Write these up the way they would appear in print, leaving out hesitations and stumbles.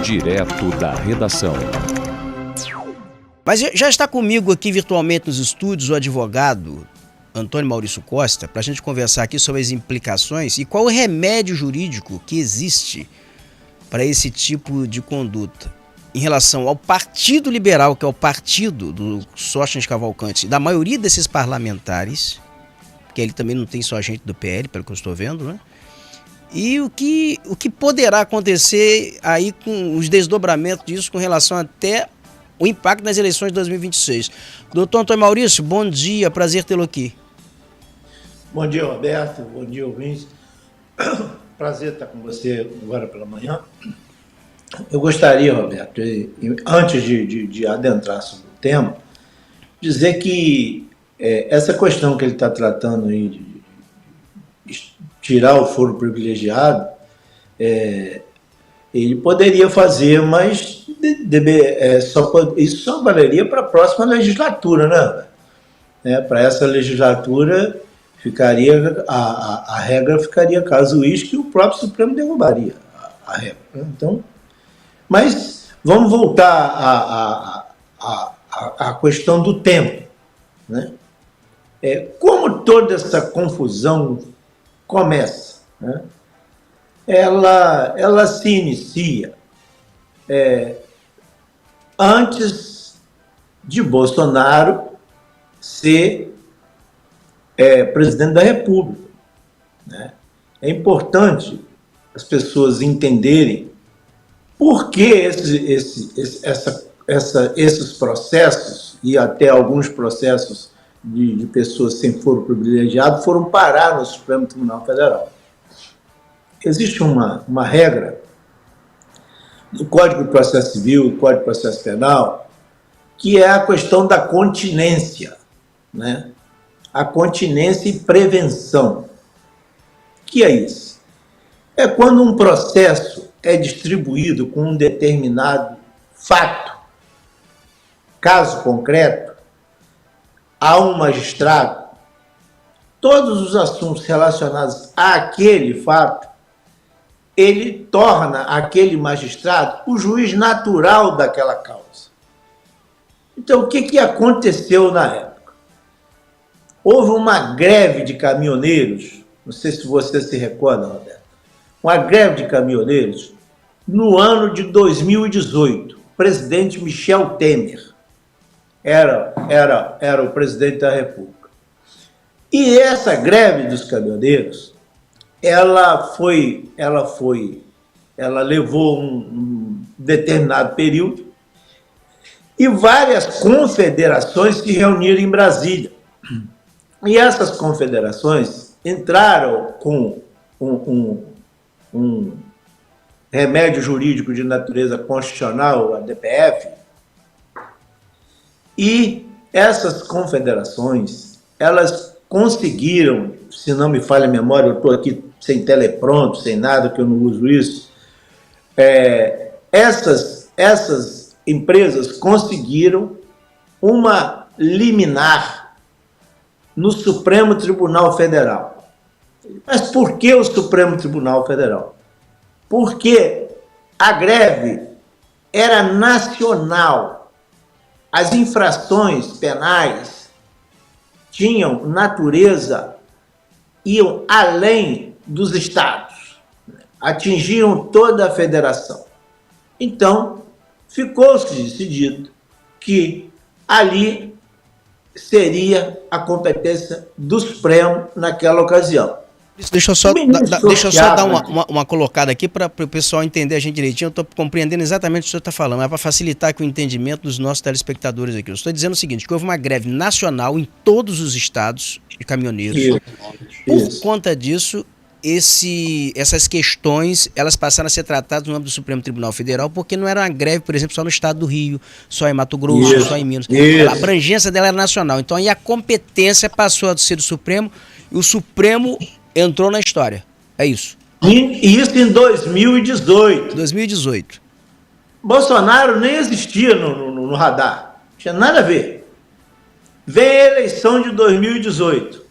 Direto da redação. Mas já está comigo aqui virtualmente nos estúdios o advogado Antônio Maurício Costa, para a gente conversar aqui sobre as implicações e qual o remédio jurídico que existe para esse tipo de conduta em relação ao Partido Liberal, que é o partido do Sóstenes Cavalcante, da maioria desses parlamentares, porque ele também não tem só gente do PL, pelo que eu estou vendo, né? E o que poderá acontecer aí com os desdobramentos disso com relação até o impacto nas eleições de 2026. Doutor Antônio Maurício, bom dia, prazer tê-lo aqui. Bom dia, Roberto, bom dia, ouvintes. Prazer estar com você agora pela manhã. Eu gostaria, Roberto, antes de adentrar sobre o tema, dizer que essa questão que ele está tratando aí de tirar o foro privilegiado, ele poderia fazer, mas isso só valeria para a próxima legislatura, né? Para essa legislatura, a regra ficaria casuística e o próprio Supremo derrubaria a regra. Então, mas vamos voltar à questão do tempo, né? Como toda essa confusão começa, né? Ela se inicia antes de Bolsonaro ser presidente da República, né? É importante as pessoas entenderem por que esses processos, e até alguns processos de pessoas sem foro privilegiado, foram parar no Supremo Tribunal Federal. Existe uma regra no Código de Processo Civil e Código de Processo Penal, que é a questão da continência, né? A continência e prevenção. O que é isso? É quando um processo é distribuído com um determinado fato, caso concreto, a um magistrado, todos os assuntos relacionados àquele fato, ele torna aquele magistrado o juiz natural daquela causa. Então, o que aconteceu na época? Houve uma greve de caminhoneiros, não sei se você se recorda, Roberto, uma greve de caminhoneiros no ano de 2018. O presidente Michel Temer era o presidente da República. E essa greve dos caminhoneiros, ela levou um determinado período e várias confederações se reuniram em Brasília. E essas confederações entraram com um remédio jurídico de natureza constitucional, a DPF, e essas confederações, elas conseguiram, se não me falha a memória, eu estou aqui sem telepronto, sem nada, que eu não uso isso, essas empresas conseguiram uma liminar no Supremo Tribunal Federal. Mas por que o Supremo Tribunal Federal? Porque a greve era nacional. As infrações penais tinham natureza, iam além dos estados, atingiam toda a federação. Então, ficou-se decidido que ali seria a competência do Supremo naquela ocasião. Deixa eu só dar uma colocada aqui para o pessoal entender a gente direitinho. Eu estou compreendendo exatamente o que o senhor está falando, é para facilitar aqui o entendimento dos nossos telespectadores aqui. Eu estou dizendo o seguinte, que houve uma greve nacional em todos os estados de caminhoneiros. Por conta disso, essas questões elas passaram a ser tratadas no âmbito do Supremo Tribunal Federal, porque não era uma greve, por exemplo, só no estado do Rio, só em Mato Grosso, só em Minas. A abrangência dela era nacional. Então aí a competência passou a ser do Supremo e o Supremo entrou na história. É isso. Isso em 2018. 2018. Bolsonaro nem existia no radar. Não tinha nada a ver. Vem a eleição de 2018.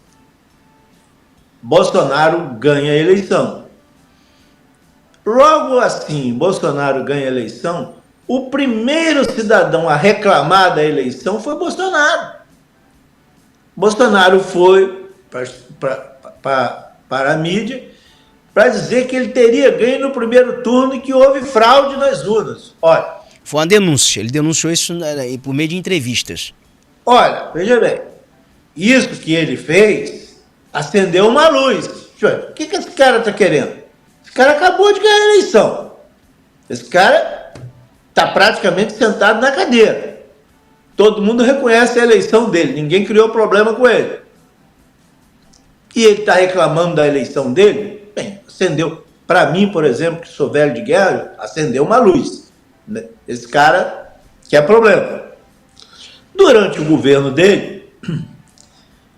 Bolsonaro ganha a eleição. Logo assim, Bolsonaro ganha a eleição, o primeiro cidadão a reclamar da eleição foi Bolsonaro. Bolsonaro foi para a mídia para dizer que ele teria ganho no primeiro turno e que houve fraude nas urnas. Olha, foi uma denúncia, ele denunciou isso por meio de entrevistas. Olha, veja bem, isso que ele fez acendeu uma luz. O que esse cara está querendo? Esse cara acabou de ganhar a eleição. Esse cara está praticamente sentado na cadeira. Todo mundo reconhece a eleição dele, ninguém criou problema com ele. E ele está reclamando da eleição dele? Bem, acendeu. Para mim, por exemplo, que sou velho de guerra, acendeu uma luz. Esse cara quer problema. Durante o governo dele,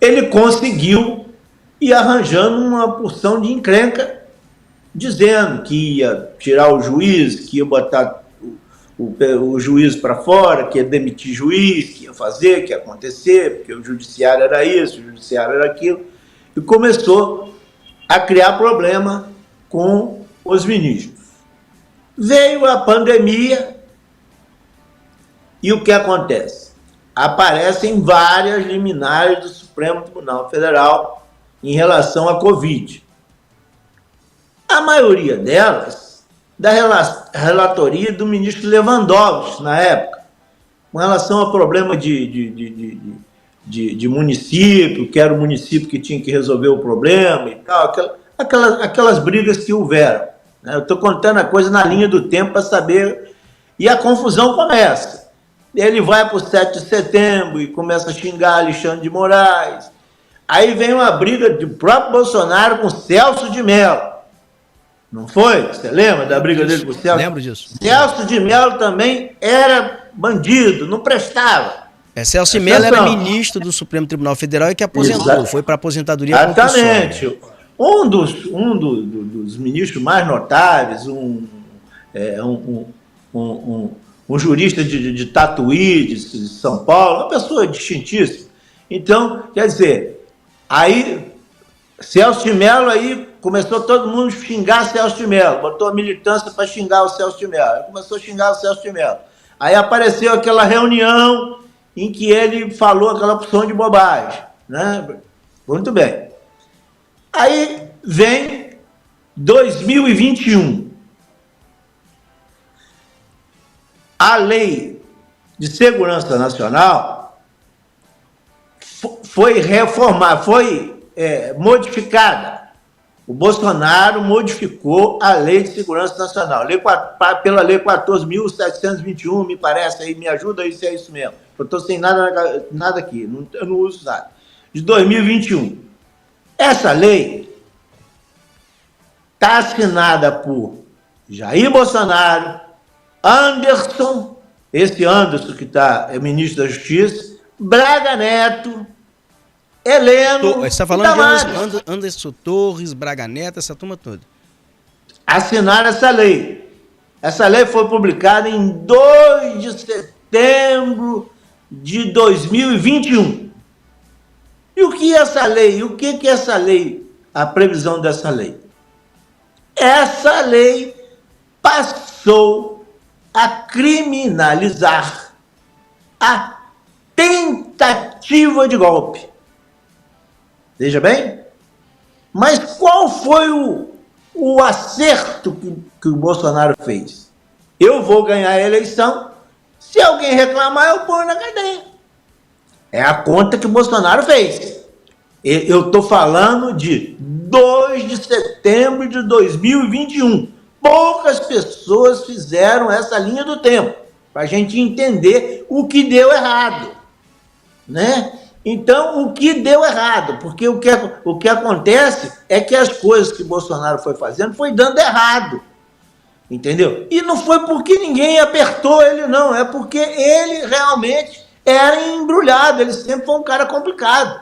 ele conseguiu ir arranjando uma porção de encrenca, dizendo que ia tirar o juiz, que ia botar o juiz para fora, que ia demitir juiz, que ia fazer, que ia acontecer, porque o judiciário era isso, o judiciário era aquilo, e começou a criar problema com os ministros. Veio a pandemia e o que acontece? Aparecem várias liminares do Supremo Tribunal Federal em relação à Covid. A maioria delas da relatoria do ministro Lewandowski, na época, com relação ao problema de município, que era o município que tinha que resolver o problema e tal, aquelas brigas que houveram. Eu estou contando a coisa na linha do tempo para saber, e a confusão começa. Ele vai para o 7 de setembro e começa a xingar Alexandre de Moraes. Aí vem uma briga do próprio Bolsonaro com Celso de Mello. Não foi? Você lembra da briga dele com o Celso? Lembro disso. Celso de Mello também era bandido, não prestava. Celso de Mello era ministro do Supremo Tribunal Federal e que aposentou. Exato. Foi para a aposentadoria compulsória. Exatamente. Um dos ministros mais notáveis, um jurista de Tatuí, de São Paulo, uma pessoa distintíssima. Então, quer dizer, aí Celso de Mello, aí começou todo mundo a xingar Celso de Mello, botou a militância para xingar o Celso de Mello, aí começou a xingar o Celso de Mello. Aí apareceu aquela reunião em que ele falou aquela opção de bobagem, né? Muito bem. Aí vem 2021. A Lei de Segurança Nacional foi reformada, foi modificada. O Bolsonaro modificou a Lei de Segurança Nacional, pela Lei 14.721, me parece, aí me ajuda aí se é isso mesmo. Eu estou sem nada aqui, eu não uso nada. De 2021. Essa lei está assinada por Jair Bolsonaro, Anderson, esse Anderson que é ministro da Justiça, Braga Neto, Heleno. Você está falando de Anderson Torres, Braga Neto, essa turma toda. Assinaram essa lei. Essa lei foi publicada em 2 de setembro de 2021. E o que é essa lei? O que é essa lei? A previsão dessa lei. Essa lei passou a criminalizar a tentativa de golpe. Veja bem, mas qual foi o acerto que o Bolsonaro fez? Eu vou ganhar a eleição, se alguém reclamar, eu ponho na cadeia. É a conta que o Bolsonaro fez. Eu estou falando de 2 de setembro de 2021. Poucas pessoas fizeram essa linha do tempo, para a gente entender o que deu errado, né? Então, o que deu errado? Porque o que acontece é que as coisas que Bolsonaro foi fazendo foi dando errado, entendeu? E não foi porque ninguém apertou ele, não. É porque ele realmente era embrulhado, ele sempre foi um cara complicado,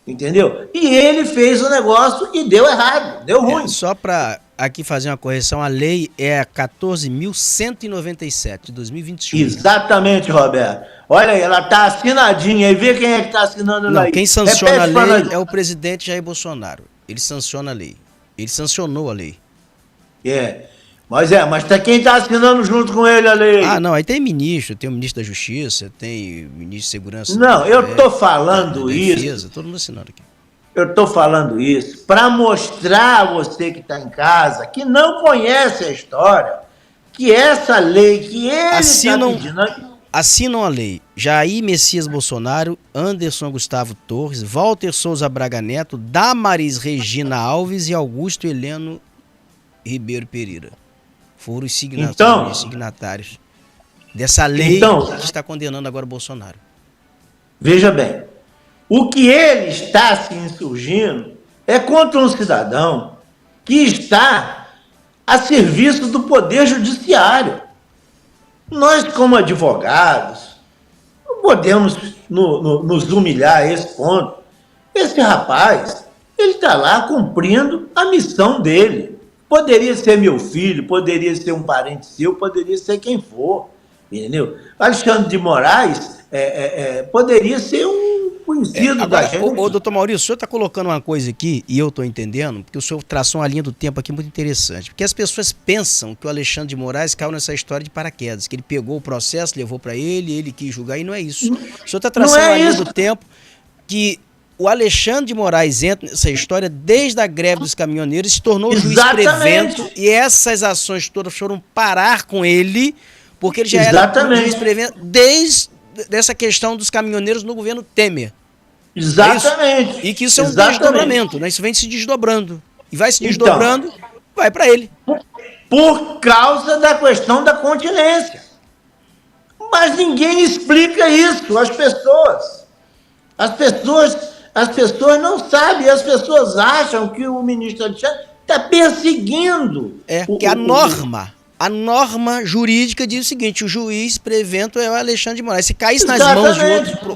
entendeu? E ele fez o negócio e deu errado, deu ruim. Só para aqui fazer uma correção, a lei é a 14.197 de 2021. Exatamente, Roberto. Olha aí, ela está assinadinha aí, vê quem é que está assinando ela aí. Quem sanciona a lei é o presidente Jair Bolsonaro. Ele sanciona a lei. Ele sancionou a lei. Mas quem está assinando junto com ele a lei? Ah, não, aí tem o ministro da Justiça, tem o ministro de Segurança. Não, eu estou falando defesa, isso. todo mundo assinando aqui. Eu estou falando isso para mostrar a você que está em casa, que não conhece a história, que essa lei que ele está pedindo... Assinam a lei Jair Messias Bolsonaro, Anderson Gustavo Torres, Walter Souza Braga Neto, Damaris Regina Alves e Augusto Heleno Ribeiro Pereira. Foram os signatários dessa lei que está condenando agora o Bolsonaro. Veja bem, o que ele está se insurgindo é contra um cidadão que está a serviço do Poder Judiciário. Nós, como advogados, não podemos nos humilhar a esse ponto. Esse rapaz, ele está lá cumprindo a missão dele. Poderia ser meu filho, poderia ser um parente seu, poderia ser quem for, entendeu? Alexandre de Moraes poderia ser um conhecido da gente. Doutor Maurício, o senhor está colocando uma coisa aqui, e eu estou entendendo, porque o senhor traçou uma linha do tempo aqui muito interessante, porque as pessoas pensam que o Alexandre de Moraes caiu nessa história de paraquedas, que ele pegou o processo, levou para ele quis julgar, e não é isso. O senhor está traçando uma linha do tempo que o Alexandre de Moraes entra nessa história desde a greve dos caminhoneiros, se tornou juiz prevento, e essas ações todas foram parar com ele, porque ele já era juiz prevento desde essa questão dos caminhoneiros no governo Temer. Exatamente. E que isso é um desdobramento, né? Isso vem se desdobrando. E vai se desdobrando, vai para ele. Por causa da questão da continência. Mas ninguém explica isso às pessoas. As pessoas não sabem, as pessoas acham que o ministro Alexandre está perseguindo. Que a norma jurídica diz o seguinte: o juiz prevento é o Alexandre de Moraes. Se caísse nas mãos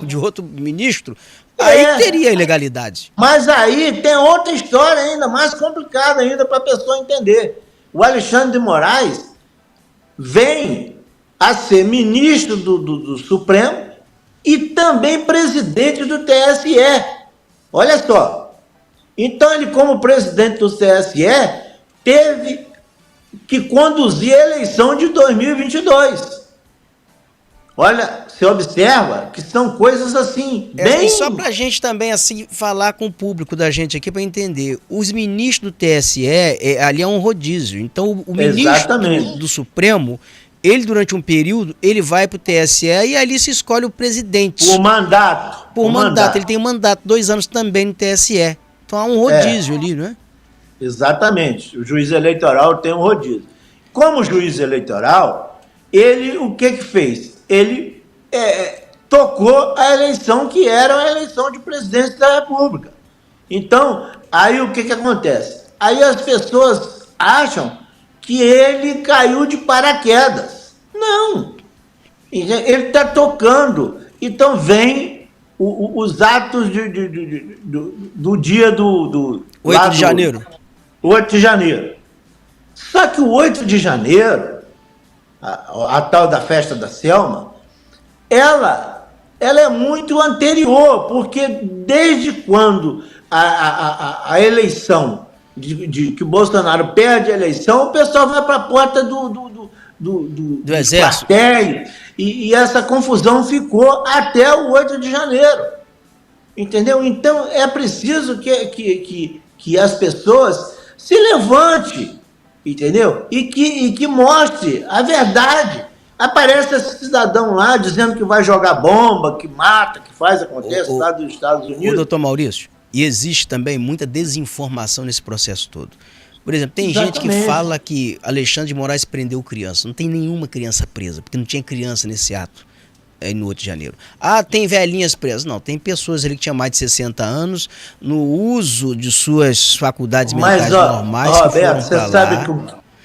de outro ministro, aí teria ilegalidade. Mas aí tem outra história ainda, mais complicada ainda para a pessoa entender. O Alexandre de Moraes vem a ser ministro do Supremo e também presidente do TSE. Olha só. Então ele, como presidente do TSE, teve que conduzir a eleição de 2022. Olha, você observa que são coisas assim, bem... E só pra gente também assim falar com o público da gente aqui para entender, os ministros do TSE, ali é um rodízio. Então o ministro do Supremo, ele durante um período, ele vai pro TSE e ali se escolhe o presidente. Por mandato. Por mandato. Ele tem um mandato, 2 anos também no TSE. Então há um rodízio ali, não é? Exatamente. O juiz eleitoral tem um rodízio. Como juiz eleitoral, ele o que fez? Ele tocou a eleição que era a eleição de presidente da República. Então, aí o que acontece? Aí as pessoas acham que ele caiu de paraquedas. Não. Ele está tocando. Então vem os atos do dia do 8 de janeiro. 8 de janeiro. Só que o 8 de janeiro, a tal da festa da Selma, ela é muito anterior, porque desde quando a eleição, que o Bolsonaro perde a eleição, o pessoal vai para a porta do exército. Quartel, e essa confusão ficou até o 8 de janeiro. Entendeu? Então é preciso que as pessoas se levante, entendeu? E que mostre a verdade. Aparece esse cidadão lá dizendo que vai jogar bomba, que mata, que faz, acontece lá dos Estados Unidos. Doutor Maurício, e existe também muita desinformação nesse processo todo. Por exemplo, tem gente que fala que Alexandre de Moraes prendeu criança. Não tem nenhuma criança presa, porque não tinha criança nesse ato. No 8 de janeiro. Tem velhinhas presas. Não, tem pessoas ali que tinham mais de 60 anos no uso de suas faculdades mentais normais. Roberto, você sabe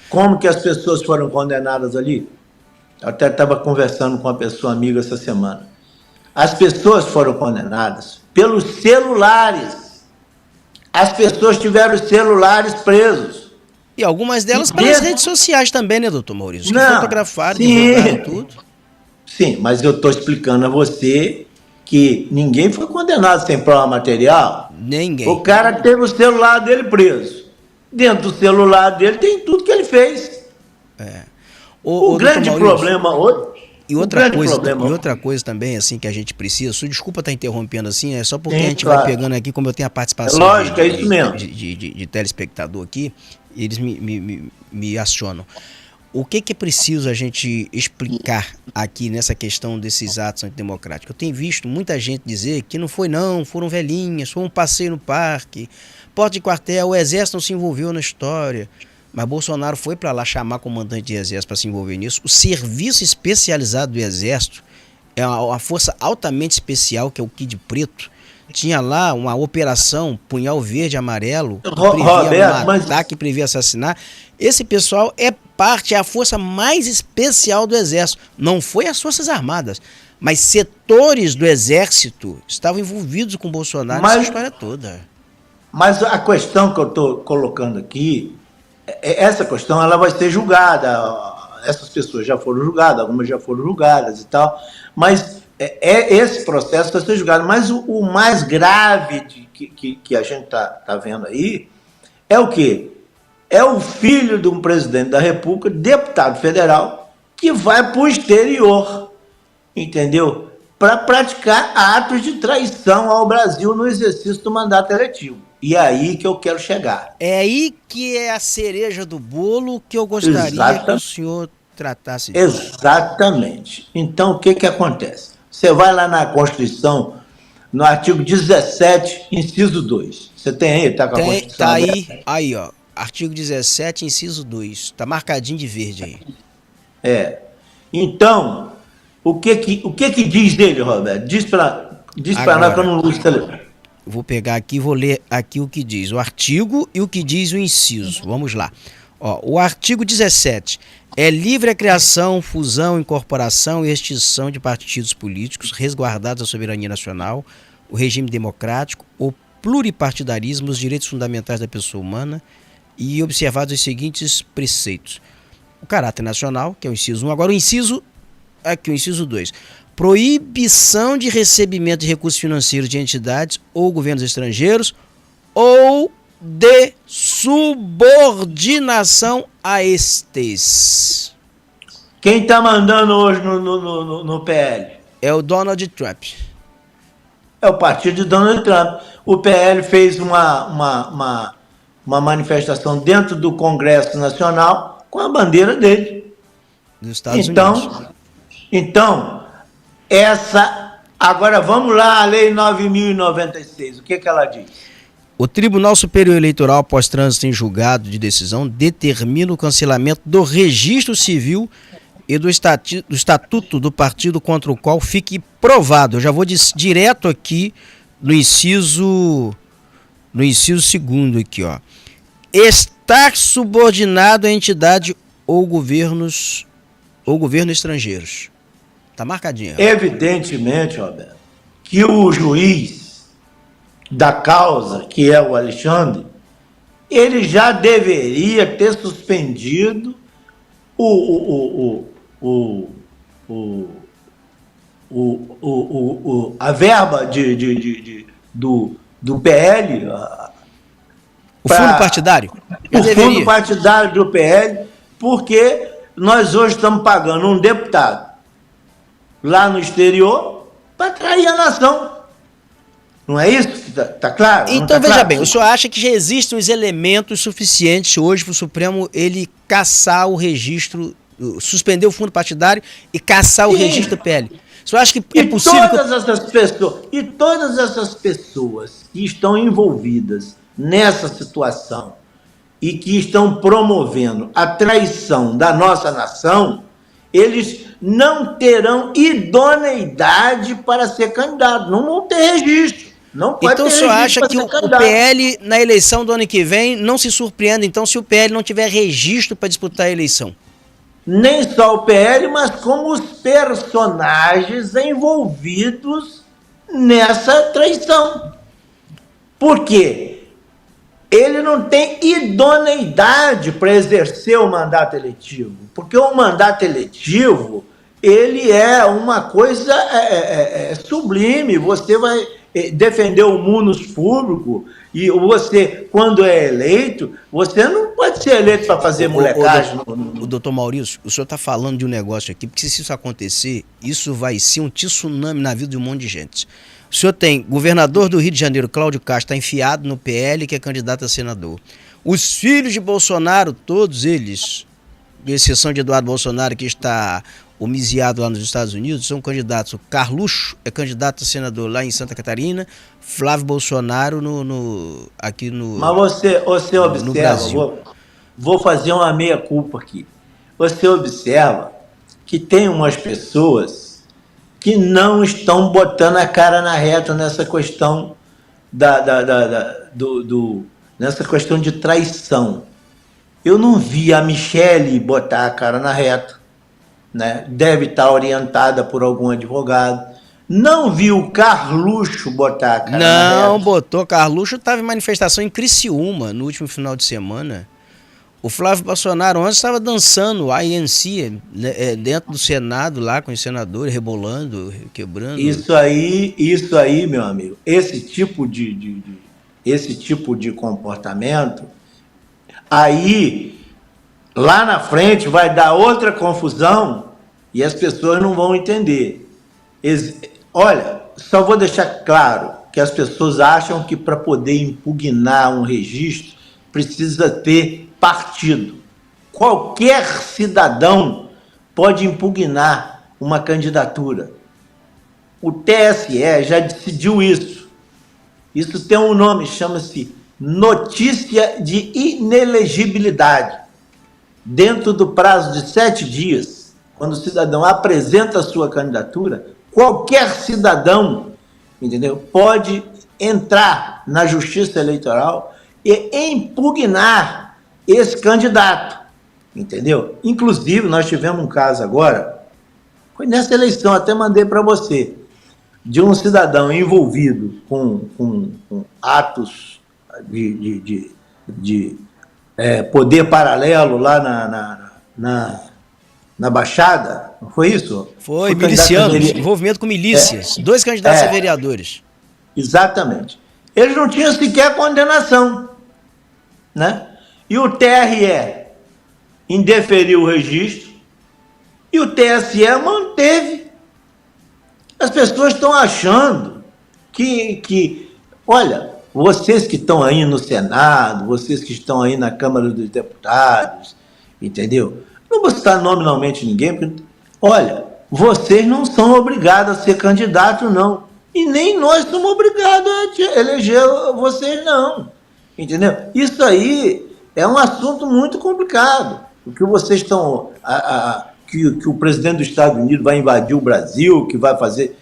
como que as pessoas foram condenadas ali? Eu até estava conversando com uma pessoa amiga essa semana. As pessoas foram condenadas pelos celulares. As pessoas tiveram os celulares presos. E algumas delas pelas redes sociais também, né, doutor Maurício? Que fotografaram, divulgaram tudo. Sim, mas eu estou explicando a você que ninguém foi condenado sem prova material. Ninguém. O cara teve o celular dele preso. Dentro do celular dele tem tudo que ele fez. O grande problema hoje... E outra coisa também, assim, que a gente precisa, desculpa estar interrompendo assim, é só porque a gente vai pegando aqui, como eu tenho a participação lógico, é isso mesmo. De telespectador aqui, eles me acionam. O que é preciso a gente explicar aqui nessa questão desses atos antidemocráticos? Eu tenho visto muita gente dizer que não foi não, foram velhinhas, foi um passeio no parque, porta de quartel, o exército não se envolveu na história. Mas Bolsonaro foi para lá chamar comandante de exército para se envolver nisso. O serviço especializado do exército é uma força altamente especial, que é o Kid Preto. Tinha lá uma operação Punhal Verde e Amarelo, que previa matar, que previa assassinar. Esse pessoal é a força mais especial do exército. Não foi as Forças Armadas, mas setores do exército estavam envolvidos com Bolsonaro nessa história toda. Mas a questão que eu estou colocando aqui, essa questão ela vai ser julgada. Essas pessoas já foram julgadas, algumas já foram julgadas e tal, mas esse processo vai ser julgado. Mas o mais grave que a gente tá vendo aí é o quê? É o filho de um presidente da República, deputado federal, que vai para o exterior, entendeu? Para praticar atos de traição ao Brasil no exercício do mandato eletivo. E é aí que eu quero chegar. É aí que é a cereja do bolo que eu gostaria que o senhor tratasse disso. Exatamente. Então, o que acontece? Você vai lá na Constituição, no artigo 17, inciso 2. Você tem aí? Está com a Constituição? Tá aí, ó. Artigo 17, inciso 2. Está marcadinho de verde aí. Então, o que diz ele, Roberto? Diz para nós que eu não uso telefone. Vou pegar aqui e vou ler aqui o que diz o artigo e o que diz o inciso. Vamos lá. Ó, o artigo 17. É livre a criação, fusão, incorporação e extinção de partidos políticos, resguardados a soberania nacional, o regime democrático, o pluripartidarismo, os direitos fundamentais da pessoa humana e observados os seguintes preceitos. O caráter nacional, que é o inciso 1. Agora o inciso 2. Proibição de recebimento de recursos financeiros de entidades ou governos estrangeiros ou de subordinação a estes. Quem está mandando hoje no PL? É o Donald Trump. É o partido de Donald Trump. O PL fez uma manifestação dentro do Congresso Nacional com a bandeira dele. Dos Estados Unidos. Então, agora vamos lá, a Lei 9.096, o que ela diz? O Tribunal Superior Eleitoral, após trânsito em julgado de decisão, determina o cancelamento do registro civil e do estatuto do partido contra o qual fique provado. Eu já vou direto aqui no inciso 2º aqui, ó. Estar subordinado a entidade ou governo estrangeiros. Tá marcadinho. Evidentemente, Roberto, que o juiz da causa, que é o Alexandre, ele já deveria ter suspendido a verba do PL. O fundo partidário? O fundo partidário do PL, porque nós hoje estamos pagando um deputado lá no exterior para trair a nação. Não é isso? Tá claro? Então, veja bem, o senhor acha que já existem os elementos suficientes hoje para o Supremo ele caçar o registro, suspender o fundo partidário e caçar o registro do PL? O senhor acha que é possível... Todas essas pessoas que estão envolvidas nessa situação e que estão promovendo a traição da nossa nação, eles não terão idoneidade para ser candidato, não vão ter registro. Não pode então o senhor acha que o PL, na eleição do ano que vem, não se surpreende, então, se o PL não tiver registro para disputar a eleição? Nem só o PL, mas como os personagens envolvidos nessa traição. Por quê? Ele não tem idoneidade para exercer o mandato eletivo, porque o mandato eletivo, ele é uma coisa sublime. Você vai defender o munus público E você, quando é eleito, você não pode ser eleito para fazer molecagem. O doutor Maurício, o senhor está falando de um negócio aqui, porque se isso acontecer, isso vai ser um tsunami na vida de um monte de gente. O senhor tem governador do Rio de Janeiro, Cláudio Castro, está enfiado no PL, que é candidato a senador. Os filhos de Bolsonaro, todos eles, com exceção de Eduardo Bolsonaro, que está homiziado lá nos Estados Unidos, são candidatos. O Carluxo é candidato a senador lá em Santa Catarina, Flávio Bolsonaro aqui no Mas você observa, no Brasil. Vou fazer uma meia-culpa aqui. Você observa que tem umas pessoas que não estão botando a cara na reta nessa questão nessa questão de traição. Eu não vi a Michele botar a cara na reta, né? Deve estar orientada por algum advogado. Não vi o Carluxo botar a cara na reta. Não botou. Carluxo estava em manifestação em Criciúma no último final de semana. O Flávio Bolsonaro ontem estava dançando a INC dentro do Senado lá com os senadores, rebolando, quebrando. Isso aí, meu amigo, esse tipo de comportamento, aí lá na frente vai dar outra confusão e as pessoas não vão entender. Olha, só vou deixar claro que as pessoas acham que para poder impugnar um registro precisa ter partido. Qualquer cidadão pode impugnar uma candidatura. O TSE já decidiu isso. Isso tem um nome, chama-se notícia de inelegibilidade. Dentro do prazo de 7 dias, quando o cidadão apresenta a sua candidatura, qualquer cidadão, entendeu, pode entrar na Justiça Eleitoral e impugnar esse candidato, entendeu? Inclusive, nós tivemos um caso agora, foi nessa eleição, até mandei para você, de um cidadão envolvido com atos de poder paralelo lá na Baixada, não foi isso? Foi milicianos, envolvimento com milícias, 2 candidatos a vereadores. Exatamente. Eles não tinham sequer condenação, né? E o TRE indeferiu o registro e o TSE manteve. As pessoas estão achando que olha, vocês que estão aí no Senado, vocês que estão aí na Câmara dos Deputados, entendeu? Não vou citar nominalmente ninguém, porque, olha, vocês não são obrigados a ser candidato, não. E nem nós somos obrigados a eleger vocês, não. Entendeu? Isso aí é um assunto muito complicado. O que vocês estão... que o presidente dos Estados Unidos vai invadir o Brasil, que vai fazer...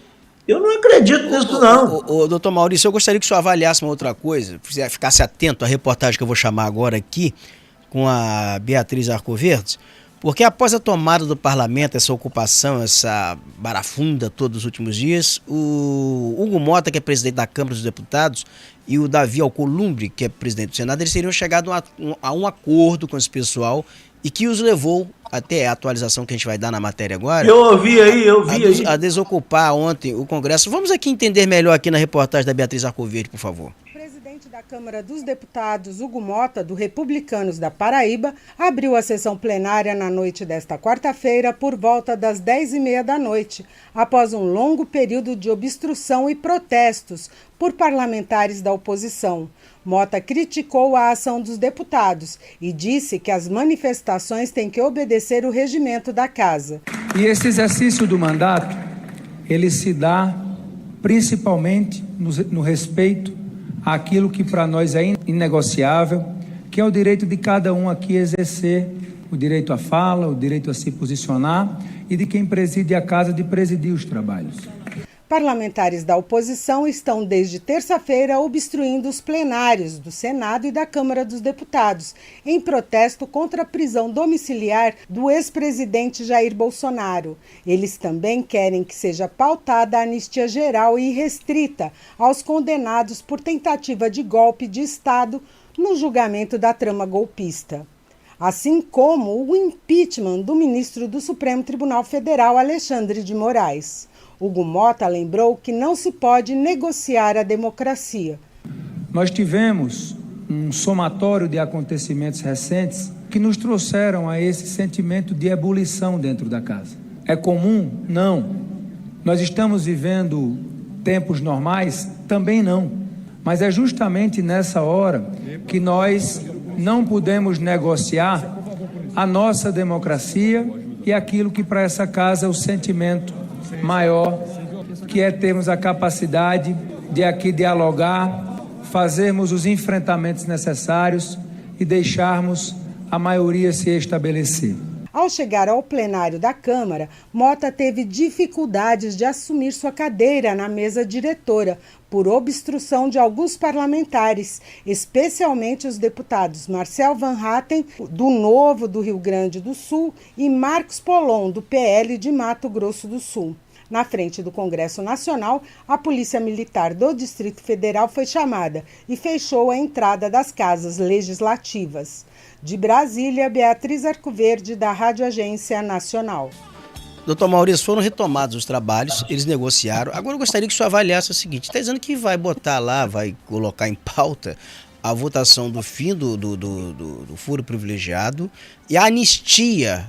Eu não acredito nisso, não. Doutor Maurício, eu gostaria que o senhor avaliasse uma outra coisa, ficasse atento à reportagem que eu vou chamar agora aqui, com a Beatriz Arcoverdes, porque após a tomada do parlamento, essa ocupação, essa barafunda todos os últimos dias, o Hugo Mota, que é presidente da Câmara dos Deputados, e o Davi Alcolumbre, que é presidente do Senado, eles teriam chegado a um acordo com esse pessoal e que os levou, até a atualização que a gente vai dar na matéria agora, eu vi aí. A desocupar ontem o Congresso. Vamos aqui entender melhor aqui na reportagem da Beatriz Arcoverde, por favor. Da Câmara dos Deputados, Hugo Mota, do Republicanos da Paraíba, abriu a sessão plenária na noite desta quarta-feira por volta das 10h30 da noite, após um longo período de obstrução e protestos por parlamentares da oposição. Mota criticou a ação dos deputados e disse que as manifestações têm que obedecer o regimento da Casa. E esse exercício do mandato, ele se dá principalmente no respeito aquilo que para nós é inegociável, que é o direito de cada um aqui exercer o direito à fala, o direito a se posicionar e de quem preside a casa de presidir os trabalhos. Parlamentares da oposição estão desde terça-feira obstruindo os plenários do Senado e da Câmara dos Deputados, em protesto contra a prisão domiciliar do ex-presidente Jair Bolsonaro. Eles também querem que seja pautada a anistia geral e restrita aos condenados por tentativa de golpe de Estado no julgamento da trama golpista. Assim como o impeachment do ministro do Supremo Tribunal Federal, Alexandre de Moraes. Hugo Mota lembrou que não se pode negociar a democracia. nós tivemos um somatório de acontecimentos recentes que nos trouxeram a esse sentimento de ebulição dentro da casa. É comum? Não. Nós estamos vivendo tempos normais? Também não. Mas é justamente nessa hora que nós não podemos negociar a nossa democracia e aquilo que para essa casa é o sentimento maior, que é termos a capacidade de aqui dialogar, fazermos os enfrentamentos necessários e deixarmos a maioria se estabelecer. Ao chegar ao plenário da Câmara, Mota teve dificuldades de assumir sua cadeira na mesa diretora, por obstrução de alguns parlamentares, especialmente os deputados Marcel Van Hatten, do Novo do Rio Grande do Sul, e Marcos Polon, do PL de Mato Grosso do Sul. Na frente do Congresso Nacional, a Polícia Militar do Distrito Federal foi chamada e fechou a entrada das casas legislativas. De Brasília, Beatriz Arcoverde, da Rádio Agência Nacional. Doutor Maurício, foram retomados os trabalhos, eles negociaram. Agora eu gostaria que o senhor avaliasse o seguinte: está dizendo que vai botar lá, vai colocar em pauta a votação do fim do furo privilegiado e a anistia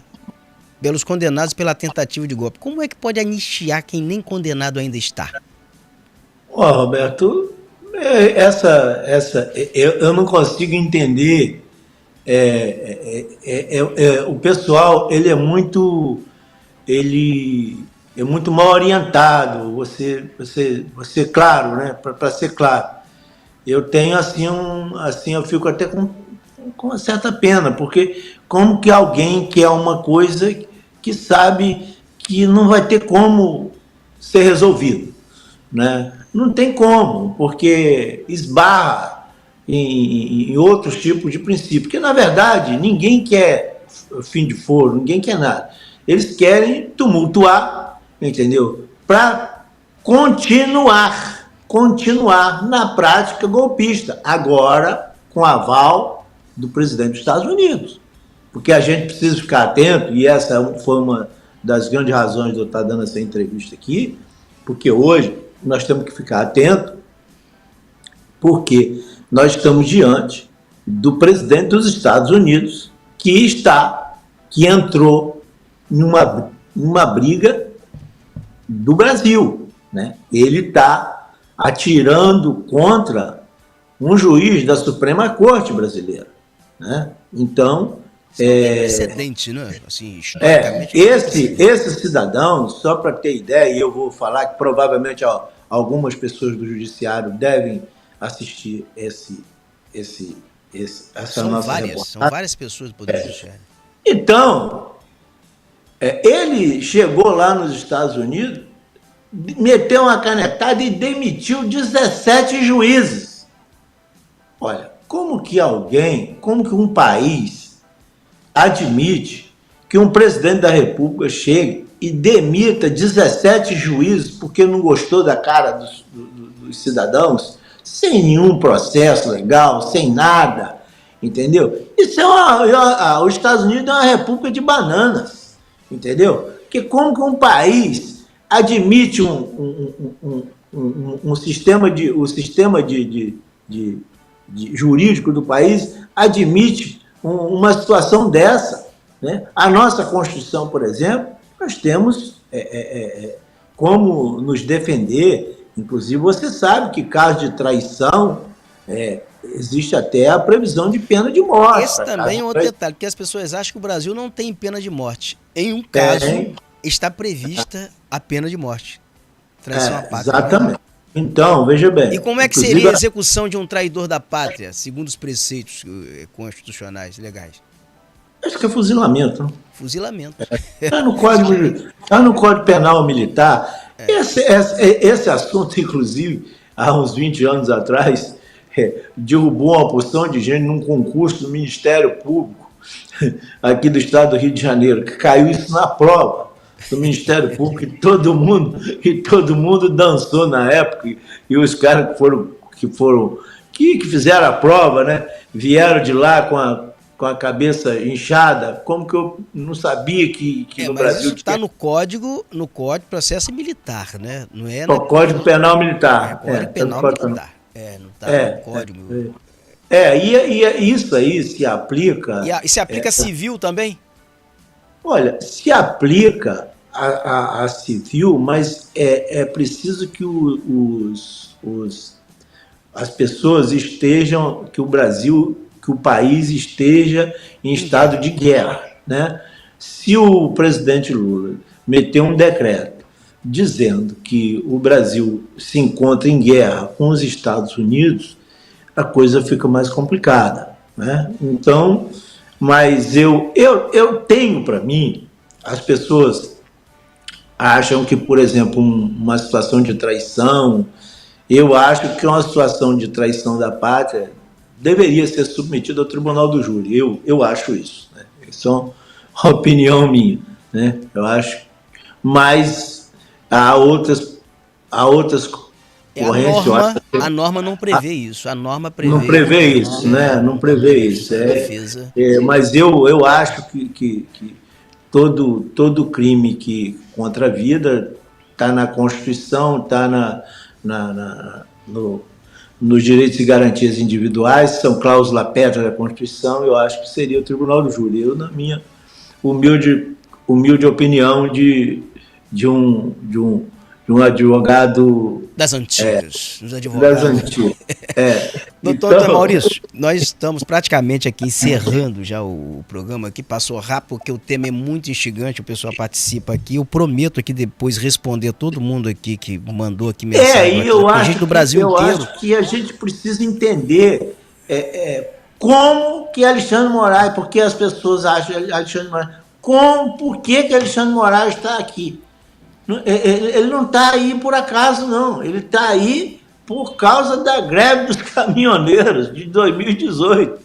pelos condenados pela tentativa de golpe. Como é que pode anistiar quem nem condenado ainda está? Roberto, eu não consigo entender. O pessoal, ele é muito mal orientado. Você claro, né? Para ser claro, eu tenho eu fico até com uma certa pena, porque como que alguém quer uma coisa que sabe que não vai ter como ser resolvido, né? Não tem como, porque esbarra em outros tipos de princípio, porque na verdade ninguém quer fim de foro, ninguém quer nada. Eles querem tumultuar, entendeu? Para continuar na prática golpista, agora com aval do presidente dos Estados Unidos. Porque a gente precisa ficar atento, e essa foi uma das grandes razões de eu estar dando essa entrevista aqui, porque hoje nós temos que ficar atento, porque nós estamos diante do presidente dos Estados Unidos que entrou numa briga do Brasil, né? Ele está atirando contra um juiz da Suprema Corte brasileira, né? Então, precedente, né? Assim, historicamente. Esse cidadão, só para ter ideia, e eu vou falar que provavelmente algumas pessoas do judiciário devem assistir essa são nossa várias, reportagem. são várias pessoas do Poder Judiciário. Então, ele chegou lá nos Estados Unidos, meteu uma canetada e demitiu 17 juízes. Olha, como que um país admite que um presidente da República chegue e demita 17 juízes porque não gostou da cara dos cidadãos, sem nenhum processo legal, sem nada, entendeu? Isso os Estados Unidos é uma república de bananas, entendeu? Porque como que um país admite o sistema jurídico do país admite uma situação dessa, né? A nossa Constituição, por exemplo, nós temos como nos defender. Inclusive, você sabe que caso de traição, existe até a previsão de pena de morte. Esse também é outro detalhe, porque as pessoas acham que o Brasil não tem pena de morte. Em um caso, está prevista a pena de morte. Traição à pátria. Exatamente. Então, veja bem. E como é que seria a execução de um traidor da pátria, segundo os preceitos constitucionais, legais? Acho que é fuzilamento. Não? Fuzilamento. Está no Código Penal Militar. Esse assunto, inclusive, há uns 20 anos atrás, derrubou uma porção de gente num concurso do Ministério Público, aqui do estado do Rio de Janeiro, que caiu isso na prova do Ministério Público, e todo mundo dançou na época, e os caras que fizeram a prova, né, vieram de lá com a cabeça inchada, como que eu não sabia que no Brasil... Isso está no Código Processo Militar, né? Não é no Código Penal Militar. Código Penal Militar. tal, código. E isso aí se aplica... E se aplica civil também? Olha, se aplica a civil, mas é preciso que as pessoas estejam, que o país esteja em estado de guerra, né? Se o presidente Lula meter um decreto dizendo que o Brasil se encontra em guerra com os Estados Unidos, a coisa fica mais complicada, né? Então, mas eu tenho para mim, as pessoas acham que, por exemplo, uma situação de traição, eu acho que uma situação de traição da pátria deveria ser submetida ao Tribunal do Júri. Eu acho isso, né? Isso é uma opinião minha, né? Eu acho. Mas há outras correntes. A norma não prevê isso. A norma prevê. Não prevê isso, né? Não prevê isso. Defesa. Mas eu acho que todo crime contra a vida está na Constituição, está nos direitos e garantias individuais, são cláusula pétrea da Constituição. Eu acho que seria o Tribunal do Júri. Eu, na minha humilde opinião de um advogado das antigas, dos advogados. Das antigas. Doutor Antônio Maurício, nós estamos praticamente aqui encerrando já o programa aqui, passou rápido porque o tema é muito instigante, o pessoal participa aqui, eu prometo aqui depois responder todo mundo aqui que mandou aqui mensagem. Eu acho que a gente precisa entender como que Alexandre Moraes, porque as pessoas acham Alexandre Moraes, por que Alexandre Moraes está aqui? Ele não está aí por acaso, não. Ele está aí por causa da greve dos caminhoneiros de 2018,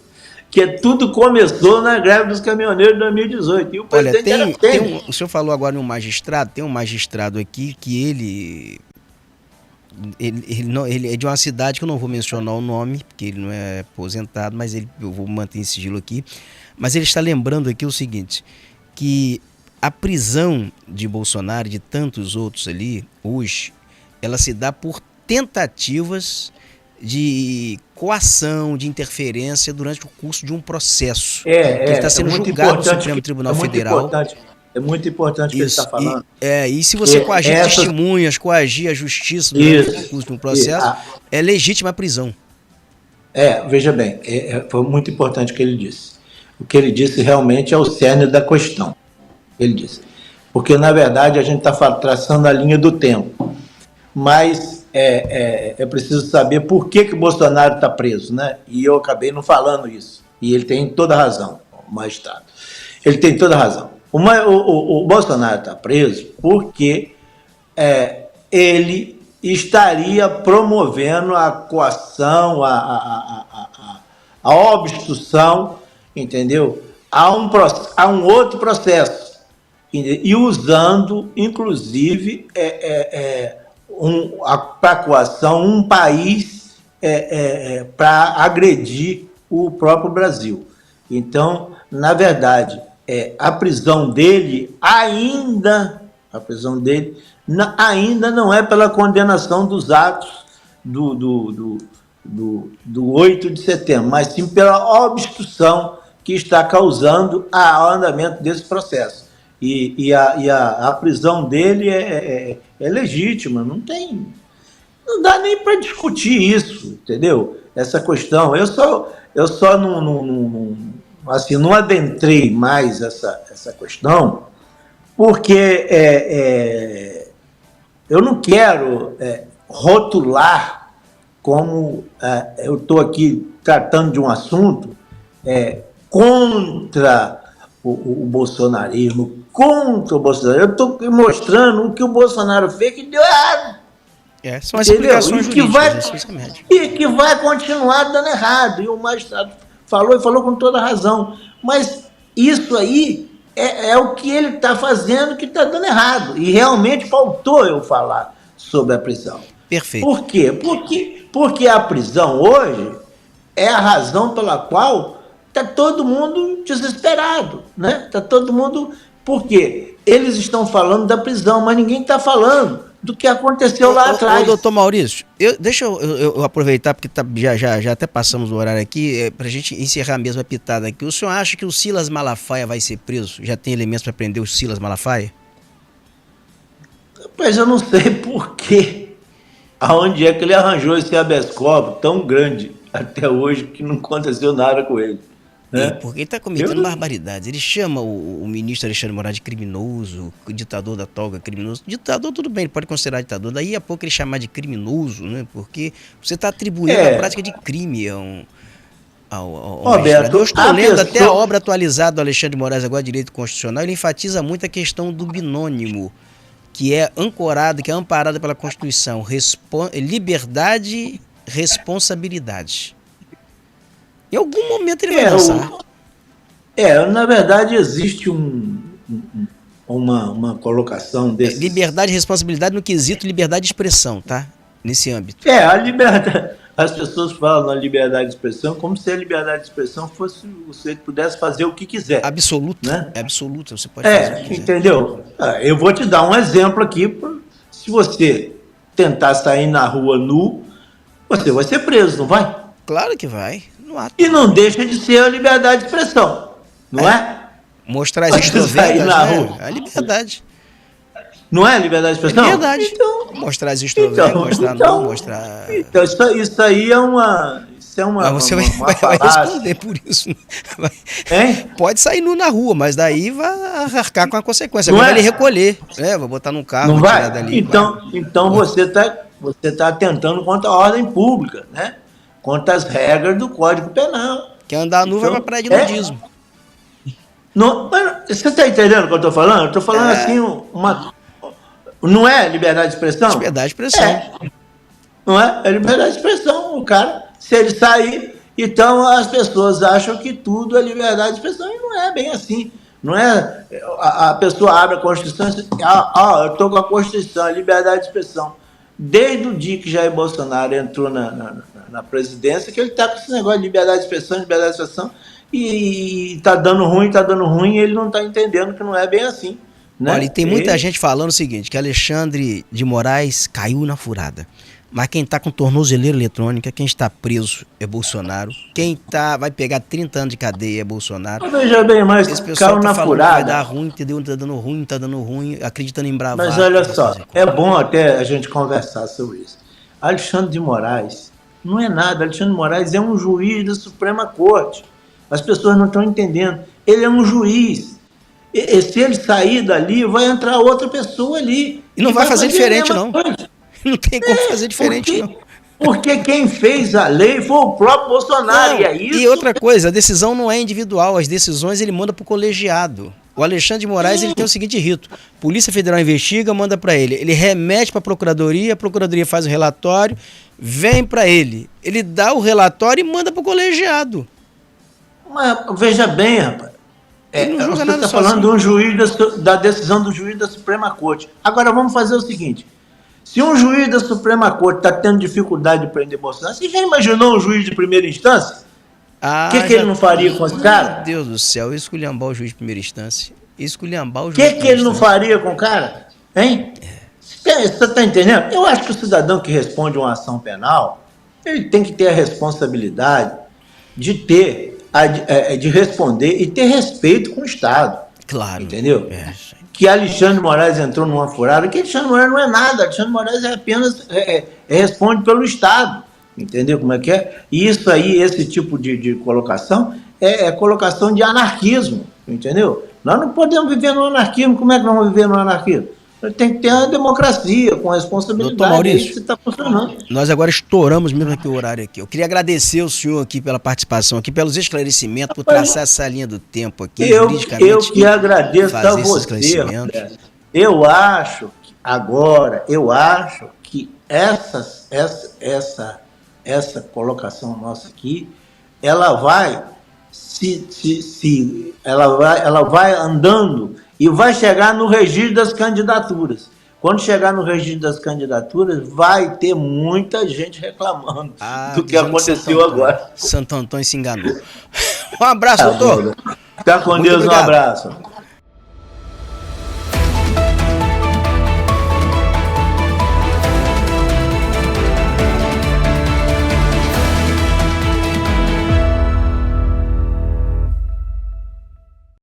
que tudo começou na greve dos caminhoneiros de 2018. E o presidente o senhor falou agora em um magistrado, tem um magistrado aqui que ele é de uma cidade que eu não vou mencionar o nome, porque ele não é aposentado, mas eu vou manter em sigilo aqui. Mas ele está lembrando aqui o seguinte, que a prisão de Bolsonaro e de tantos outros ali, hoje, ela se dá por tentativas de coação, de interferência durante o curso de um processo. Ele está sendo julgado no Supremo Tribunal Federal. É muito importante o que ele está falando. E se você coagir testemunhas, coagir a justiça durante o curso de um processo, é legítima a prisão. Veja bem, foi muito importante o que ele disse. O que ele disse realmente é o cerne da questão. Ele disse. Porque, na verdade, a gente está traçando a linha do tempo. Mas é preciso saber por que o Bolsonaro está preso, né? E eu acabei não falando isso. E ele tem toda a razão, o magistrado. Ele tem toda a razão. O Bolsonaro está preso porque ele estaria promovendo a coação, a obstrução, entendeu? A um outro processo. E usando, inclusive, para a coação, um país para agredir o próprio Brasil. Então, na verdade, a prisão dele ainda não é pela condenação dos atos do 8 de setembro, mas sim pela obstrução que está causando o andamento desse processo. E a prisão dele é legítima, não dá nem para discutir isso, entendeu? Essa questão. Eu só não adentrei mais essa questão, porque eu não quero rotular como eu estou aqui tratando de um assunto contra o bolsonarismo, contra o Bolsonaro. Eu estou mostrando o que o Bolsonaro fez que deu errado. São as explicações jurídicas. E que vai continuar dando errado. E o magistrado falou com toda razão. Mas isso aí é o que ele está fazendo que está dando errado. E realmente faltou eu falar sobre a prisão. Perfeito. Por quê? Porque a prisão hoje é a razão pela qual está todo mundo desesperado, né? Está todo mundo... Por quê? Eles estão falando da prisão, mas ninguém está falando do que aconteceu lá atrás. Doutor Maurício, deixa eu aproveitar, porque já até passamos o horário aqui, para a gente encerrar mesmo a pitada aqui. O senhor acha que o Silas Malafaia vai ser preso? Já tem elementos para prender o Silas Malafaia? Mas eu não sei por quê. Aonde é que ele arranjou esse habeas corpus tão grande até hoje que não aconteceu nada com ele? Né? Porque ele está cometendo barbaridades. Ele chama o ministro Alexandre de Moraes de criminoso, o ditador da toga criminoso. Ditador, tudo bem, ele pode considerar ditador. Daí a pouco ele chamar de criminoso, né? Porque você está atribuindo a prática de crime ao Roberto, eu estou lendo até a obra atualizada do Alexandre de Moraes, agora Direito Constitucional, ele enfatiza muito a questão do binônimo, que é ancorada, que é amparada pela Constituição, liberdade, responsabilidade. Em algum momento ele vai lançar. Na verdade existe uma colocação desse... Liberdade e responsabilidade no quesito liberdade de expressão, tá? Nesse âmbito. A liberdade... As pessoas falam na liberdade de expressão como se a liberdade de expressão fosse você pudesse fazer o que quiser. Absoluta, né? É absoluta, você pode fazer o que quiser. Entendeu? Eu vou te dar um exemplo aqui. Se você tentar sair na rua nu, você vai ser preso, não vai? Claro que vai. E não deixa de ser a liberdade de expressão, não é? Mostrar as extrovertas, na rua. É a liberdade. Não é liberdade de expressão? É verdade. Então, mostrar as extrovertas, mostrar... Então, isso aí é uma... Mas você vai responder por isso. Pode sair nu na rua, mas daí vai arcar com a consequência. Vai ele recolher. Vai botar num carro, não tirar vai? dali. Então você tá atentando contra a ordem pública, né? Contra as regras do Código Penal. Quer andar nu, vai pra praia de nudismo. Você está entendendo o que eu estou falando? Eu estou falando assim, não é liberdade de expressão? Liberdade de expressão. Não é? É liberdade de expressão. O cara, se ele sair, então as pessoas acham que tudo é liberdade de expressão e não é bem assim. Não é? A pessoa abre a Constituição e diz, eu estou com a Constituição, a liberdade de expressão. Desde o dia que Jair Bolsonaro entrou na presidência, que ele está com esse negócio de liberdade de expressão, e está dando ruim, e ele não está entendendo que não é bem assim. Né? Olha, e tem muita gente falando o seguinte, que Alexandre de Moraes caiu na furada. Mas quem está com tornozeleira eletrônica, quem está preso é Bolsonaro. Quem vai pegar 30 anos de cadeia é Bolsonaro. Veja bem, mas esse pessoal caiu tá na falando furada. Que vai dar ruim, entendeu? Tá dando ruim, acreditando em bravata. Mas olha só, é bom até a gente conversar sobre isso. Alexandre de Moraes não é nada. Alexandre de Moraes é um juiz da Suprema Corte. As pessoas não estão entendendo. Ele é um juiz. E se ele sair dali, vai entrar outra pessoa ali. E não vai fazer diferente, não. Não tem como fazer diferente, não. Porque quem fez a lei foi o próprio Bolsonaro, e é isso. E outra coisa, a decisão não é individual, as decisões ele manda para o colegiado. O Alexandre de Moraes ele tem o seguinte rito: Polícia Federal investiga, manda para ele remete para a Procuradoria faz o relatório, vem para ele dá o relatório e manda para o colegiado. Mas veja bem, rapaz, você está falando de um juiz da decisão do juiz da Suprema Corte. Agora vamos fazer o seguinte: se um juiz da Suprema Corte está tendo dificuldade de prender Bolsonaro, você já imaginou um juiz de primeira instância? O que ele não faria com esse cara? Meu Deus do céu, esculhambar o juiz de primeira instância. Esculhambar o juiz de primeira instância. O que ele não faria com o cara? Hein? Você está entendendo? Eu acho que o cidadão que responde uma ação penal, ele tem que ter a responsabilidade de responder e ter respeito com o Estado. Claro. Entendeu? Que Alexandre de Moraes entrou numa furada, que Alexandre de Moraes não é nada. Alexandre de Moraes é apenas responde pelo Estado. Entendeu como é que é? E isso aí, esse tipo de colocação, é colocação de anarquismo. Entendeu? Nós não podemos viver no anarquismo. Como é que nós vamos viver no anarquismo? Tem que ter uma democracia com responsabilidade. Doutor Maurício, isso está funcionando. Nós agora estouramos mesmo aqui o horário aqui. Eu queria agradecer o senhor aqui pela participação aqui, pelos esclarecimentos, por traçar essa linha do tempo aqui, juridicamente. Eu que agradeço a você. Eu acho que essa colocação nossa aqui, ela vai ela vai andando e vai chegar no registro das candidaturas. Quando chegar no registro das candidaturas, vai ter muita gente reclamando do que aconteceu agora. Santo Antônio se enganou. Um abraço, doutor. Fica com Deus, um abraço.